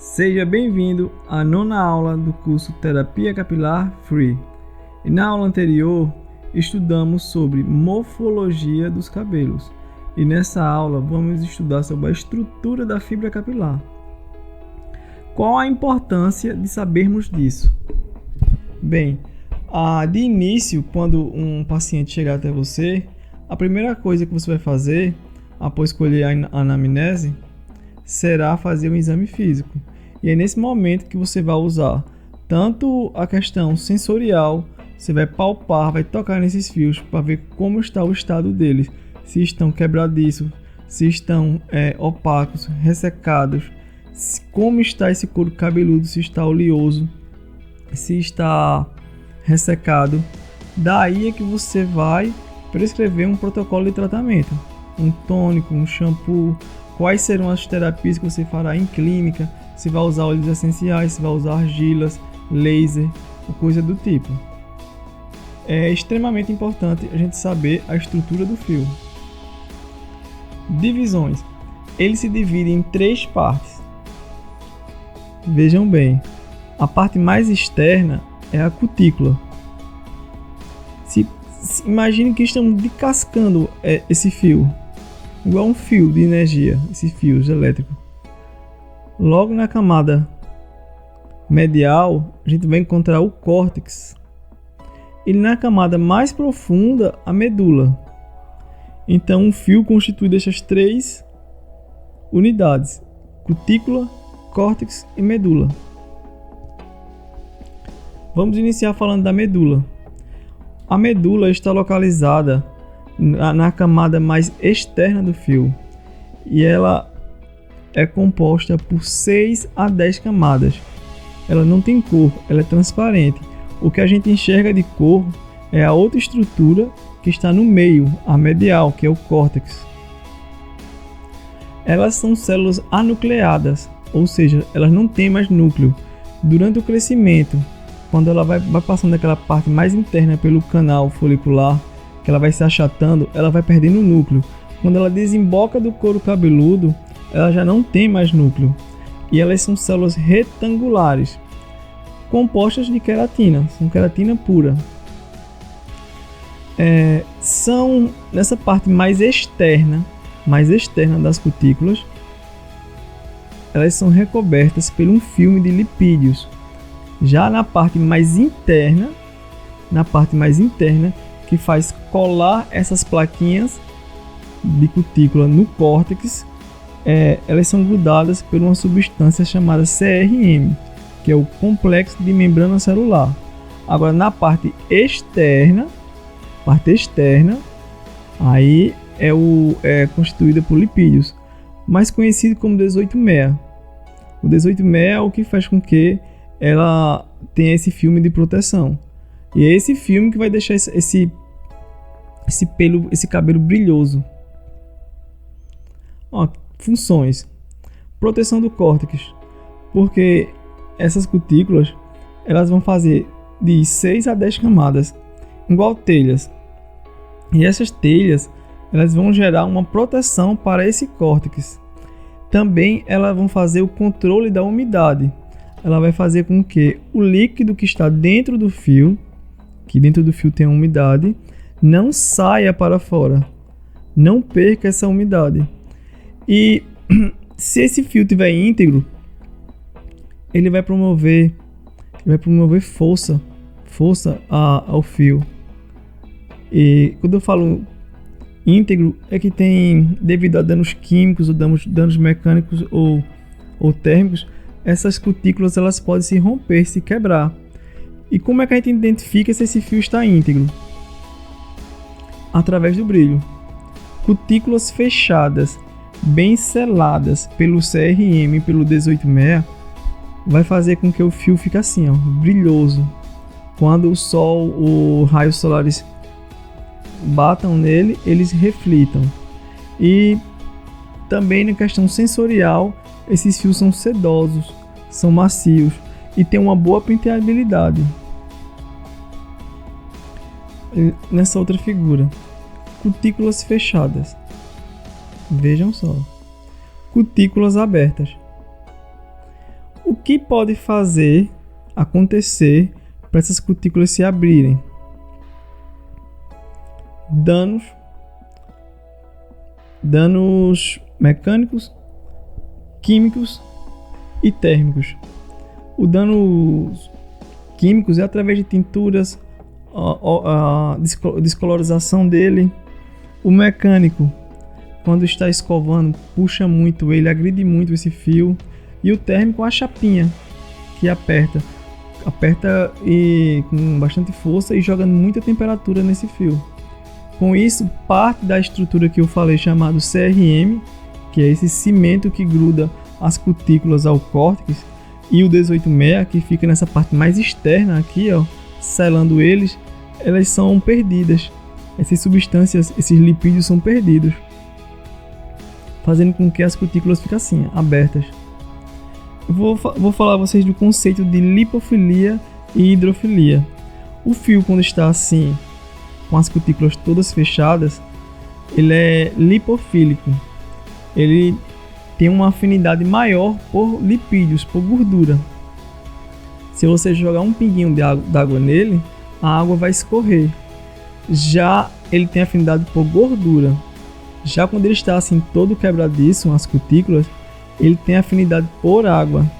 Seja bem-vindo à nona aula do curso Terapia Capilar Free. E na aula anterior, estudamos sobre morfologia dos cabelos. E nessa aula, vamos estudar sobre a estrutura da fibra capilar. Qual a importância de sabermos disso? Bem, de início, quando um paciente chegar até você, a primeira coisa que você vai fazer, após escolher a anamnese, será fazer um exame físico. E é nesse momento que você vai usar tanto a questão sensorial, você vai palpar, vai tocar nesses fios para ver como está o estado deles, se estão quebradiços, se estão opacos, ressecados, como está esse couro cabeludo, se está oleoso, se está ressecado. Daí é que você vai prescrever um protocolo de tratamento, um tônico, um shampoo, quais serão as terapias que você fará em clínica, se vai usar óleos essenciais, se vai usar argilas, laser, ou coisa do tipo. É extremamente importante a gente saber a estrutura do fio. Divisões. Ele se divide em 3 partes. Vejam bem, a parte mais externa é a cutícula. Imagine que estamos descascando esse fio, igual um fio de energia, esses fios elétricos. Logo na camada medial, a gente vai encontrar o córtex. E na camada mais profunda, a medula. Então, um fio constitui dessas 3 unidades: cutícula, córtex e medula. Vamos iniciar falando da medula. A medula está localizada na camada mais externa do fio e ela é composta por 6 a 10 camadas. Ela não tem cor, ela é transparente. O que a gente enxerga de cor é a outra estrutura que está no meio, a medial, que é o córtex. Elas são células anucleadas, ou seja, elas não têm mais núcleo. Durante o crescimento, quando ela vai passando daquela parte mais interna pelo canal folicular, que ela vai se achatando, ela vai perdendo o núcleo. Quando ela desemboca do couro cabeludo, ela já não tem mais núcleo. E elas são células retangulares, compostas de queratina, são queratina pura. São nessa parte mais externa das cutículas, elas são recobertas por um filme de lipídios. Já na parte mais interna, que faz colar essas plaquinhas de cutícula no córtex, elas são grudadas por uma substância chamada CRM, que é o complexo de membrana celular. Agora, na parte externa, aí é constituída por lipídios, mais conhecido como 18-meia. O 18-meia é o que faz com que ela tenha esse filme de proteção. E é esse filme que vai deixar esse cabelo brilhoso. Funções: proteção do córtex, porque essas cutículas elas vão fazer de 6 a 10 camadas, igual telhas. E essas telhas elas vão gerar uma proteção para esse córtex. Também elas vão fazer o controle da umidade. Ela vai fazer com que o líquido que está dentro do fio, que dentro do fio tem a umidade, não saia para fora, não perca essa umidade. E se esse fio estiver íntegro, ele vai promover força ao fio. E quando eu falo íntegro, é que tem, devido a danos químicos ou danos mecânicos ou térmicos, essas cutículas elas podem se romper, se quebrar. E como é que a gente identifica se esse fio está íntegro? Através do brilho. Cutículas fechadas, bem seladas pelo CRM e pelo 18-meia, vai fazer com que o fio fique assim, brilhoso. Quando o sol, os raios solares batam nele, eles reflitam. E também na questão sensorial, esses fios são sedosos, são macios e têm uma boa penteabilidade. Nessa outra figura, cutículas fechadas. Vejam só. Cutículas abertas. O que pode acontecer para essas cutículas se abrirem? Danos mecânicos, químicos e térmicos. O dano químicos é através de tinturas, a descolorização dele. O mecânico, quando está escovando, puxa muito ele, agride muito esse fio. E o térmico, a chapinha, que aperta e com bastante força e jogando muita temperatura nesse fio. Com isso, parte da estrutura que eu falei, chamado CRM, que é esse cimento que gruda as cutículas ao córtex, e o 18/6, que fica nessa parte mais externa aqui, ó, selando elas são perdidas. Essas substâncias, esses lipídios são perdidos, fazendo com que as cutículas fiquem assim, abertas. Eu vou falar a vocês do conceito de lipofilia e hidrofilia. O fio, quando está assim, com as cutículas todas fechadas, ele é lipofílico. Ele tem uma afinidade maior por lipídios, por gordura. Se você jogar um pinguinho d'água nele, a água vai escorrer. Já ele tem afinidade por gordura. Já quando ele está assim todo quebradiço, as cutículas, ele tem afinidade por água.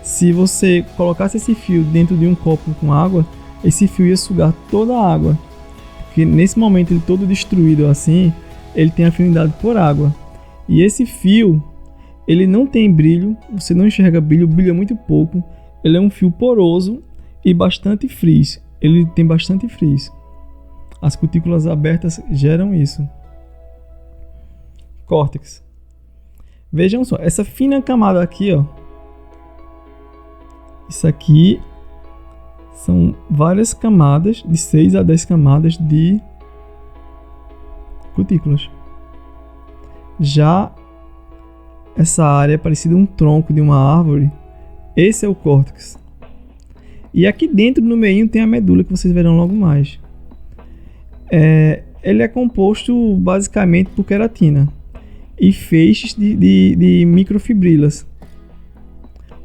Se você colocasse esse fio dentro de um copo com água, esse fio ia sugar toda a água. Porque nesse momento ele todo destruído assim, ele tem afinidade por água. E esse fio, ele não tem brilho, você não enxerga brilho, brilha muito pouco. Ele é um fio poroso e bastante frizz. Ele tem bastante frizz. As cutículas abertas geram isso. Córtex. Vejam só, essa fina camada aqui, ó. Isso aqui são várias camadas, de 6 a 10 camadas de cutículas. Já essa área é parecida a um tronco de uma árvore. Esse é o córtex. E aqui dentro, no meio, tem a medula, que vocês verão logo mais. Ele é composto basicamente por queratina e feixes de microfibrilas.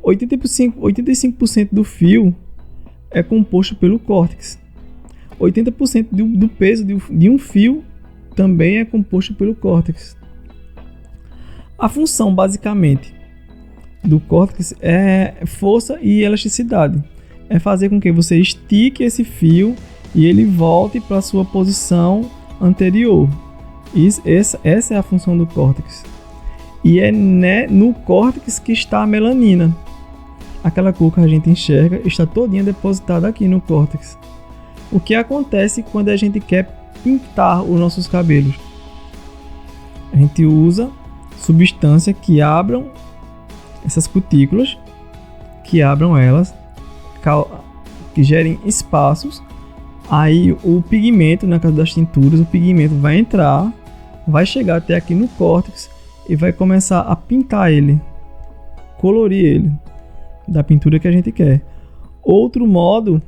85% do fio é composto pelo córtex. 80% do peso de um fio também é composto pelo córtex. A função, basicamente, do córtex é força e elasticidade. É fazer com que você estique esse fio e ele volte para a sua posição anterior. Essa é a função do córtex. E é no córtex que está a melanina. Aquela cor que a gente enxerga está todinha depositada aqui no córtex. O que acontece quando a gente quer pintar os nossos cabelos? A gente usa substância que abram essas cutículas, que abram elas, que gerem espaços. Aí o pigmento, na casa das tinturas, o pigmento vai entrar, vai chegar até aqui no córtex e vai começar a pintar ele, colorir ele da pintura que a gente quer. Outro modo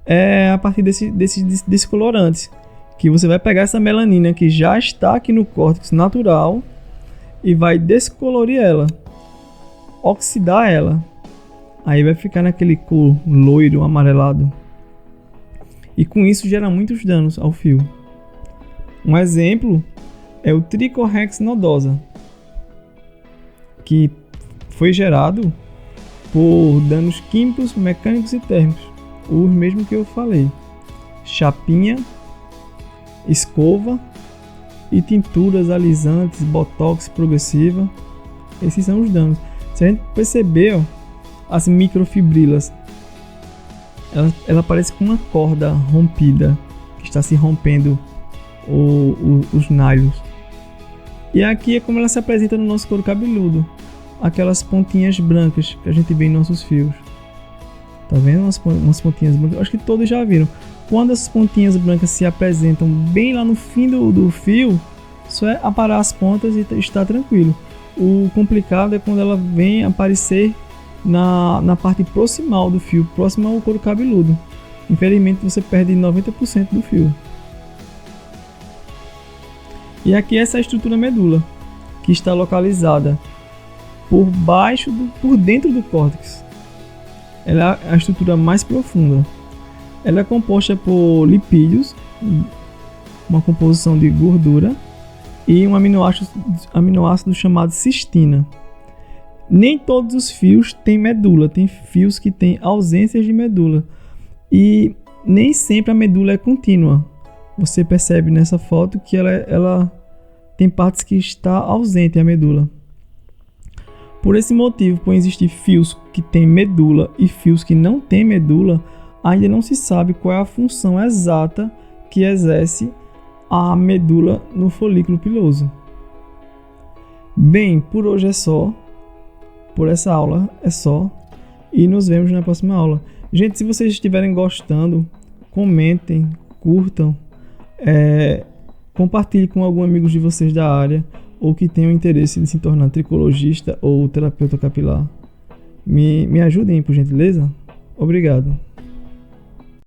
é a partir desses colorantes, que você vai pegar essa melanina que já está aqui no córtex natural e vai descolorir ela, oxidar ela. Aí vai ficar naquele cor loiro, amarelado. E com isso gera muitos danos ao fio. Um exemplo é o tricorrex nodosa, que foi gerado por danos químicos, mecânicos e térmicos. Os mesmos que eu falei. Chapinha, escova e tinturas alisantes, botox progressiva. Esses são os danos. Se a gente perceber, ó, as microfibrilas, ela parece com uma corda rompida, que está se rompendo os nylons. E aqui é como ela se apresenta no nosso couro cabeludo. Aquelas pontinhas brancas que a gente vê em nossos fios. Tá vendo? Umas pontinhas brancas. Acho que todos já viram. Quando as pontinhas brancas se apresentam bem lá no fim do fio, só é aparar as pontas e está tranquilo. O complicado é quando ela vem aparecer na parte proximal do fio, próxima ao couro cabeludo. Infelizmente você perde 90% do fio. E aqui essa é a estrutura medula, que está localizada por dentro do córtex. ela é a estrutura mais profunda. Ela é composta por lipídios, uma composição de gordura, e um aminoácido chamado cistina. Nem todos os fios têm medula, tem fios que têm ausências de medula. E nem sempre a medula é contínua. Você percebe nessa foto que ela tem partes que está ausente a medula. Por esse motivo, por existir fios que têm medula e fios que não têm medula, ainda não se sabe qual é a função exata que exerce a medula no folículo piloso. Bem, por hoje é só. Por essa aula é só. E nos vemos na próxima aula. Gente, se vocês estiverem gostando, comentem, curtam, compartilhem com alguns amigos de vocês da área ou que tenham interesse em se tornar tricologista ou terapeuta capilar. Me ajudem, por gentileza. Obrigado.